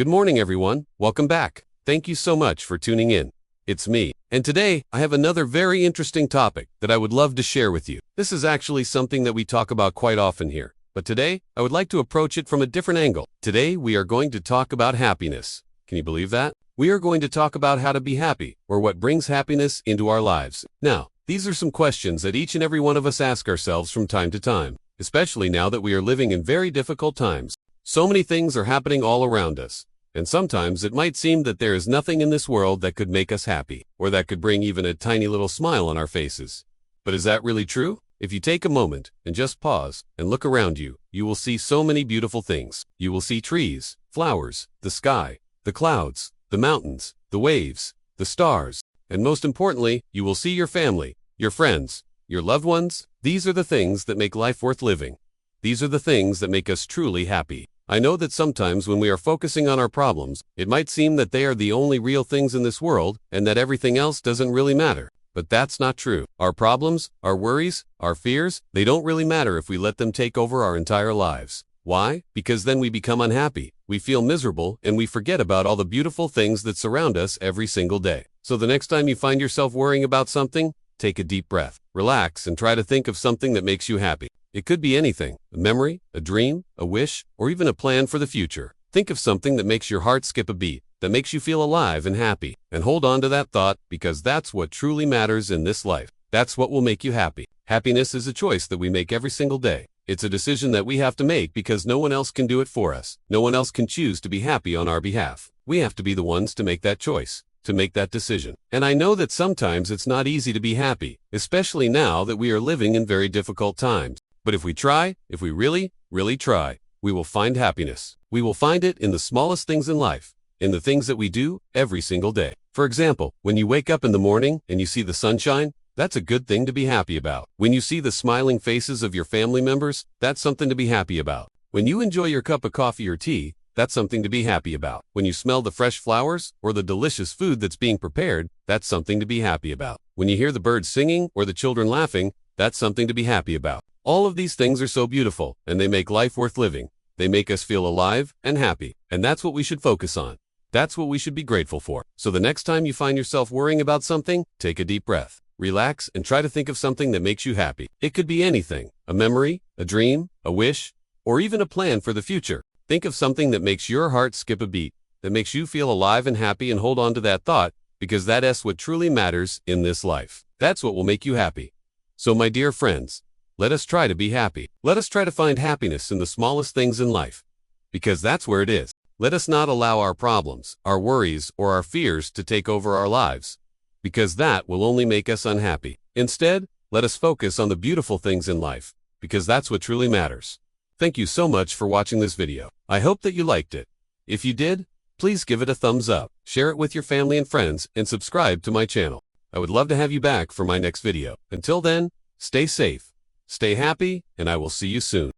Good morning, everyone. Welcome back. Thank you so much for tuning in. It's me. And today, I have another very interesting topic that I would love to share with you. This is actually something that we talk about quite often here. But today, I would like to approach it from a different angle. Today, we are going to talk about happiness. Can you believe that? We are going to talk about how to be happy, or what brings happiness into our lives. Now, these are some questions that each and every one of us ask ourselves from time to time, especially now that we are living in very difficult times. So many things are happening all around us, and sometimes it might seem that there is nothing in this world that could make us happy, or that could bring even a tiny little smile on our faces. But is that really true? If you take a moment and just pause and look around you, you will see so many beautiful things. You will see trees, flowers, the sky, the clouds, the mountains, the waves, the stars, and most importantly, you will see your family, your friends, your loved ones. These are the things that make life worth living. These are the things that make us truly happy. I know that sometimes when we are focusing on our problems, it might seem that they are the only real things in this world and that everything else doesn't really matter. But that's not true. Our problems, our worries, our fears, they don't really matter if we let them take over our entire lives. Why? Because then we become unhappy, we feel miserable, and we forget about all the beautiful things that surround us every single day. So the next time you find yourself worrying about something, take a deep breath, relax, and try to think of something that makes you happy. It could be anything: a memory, a dream, a wish, or even a plan for the future. Think of something that makes your heart skip a beat, that makes you feel alive and happy, and hold on to that thought, because that's what truly matters in this life. That's what will make you happy. Happiness is a choice that we make every single day. It's a decision that we have to make because no one else can do it for us. No one else can choose to be happy on our behalf. We have to be the ones to make that choice, to make that decision. And I know that sometimes it's not easy to be happy, especially now that we are living in very difficult times. But if we try, if we really, really try, we will find happiness. We will find it in the smallest things in life, in the things that we do every single day. For example, when you wake up in the morning and you see the sunshine, that's a good thing to be happy about. When you see the smiling faces of your family members, that's something to be happy about. When you enjoy your cup of coffee or tea, that's something to be happy about. When you smell the fresh flowers or the delicious food that's being prepared, that's something to be happy about. When you hear the birds singing or the children laughing, that's something to be happy about. All of these things are so beautiful, and they make life worth living. They make us feel alive and happy, and that's what we should focus on. That's what we should be grateful for. So the next time you find yourself worrying about something, take a deep breath, relax, and try to think of something that makes you happy. It could be anything: a memory, a dream, a wish, or even a plan for the future. Think of something that makes your heart skip a beat, that makes you feel alive and happy, and hold on to that thought, because that is what truly matters in this life. That's what will make you happy. So my dear friends, let us try to be happy. Let us try to find happiness in the smallest things in life, because that's where it is. Let us not allow our problems, our worries, or our fears to take over our lives, because that will only make us unhappy. Instead, let us focus on the beautiful things in life, because that's what truly matters. Thank you so much for watching this video. I hope that you liked it. If you did, please give it a thumbs up, share it with your family and friends, and subscribe to my channel. I would love to have you back for my next video. Until then, stay safe, stay happy, and I will see you soon.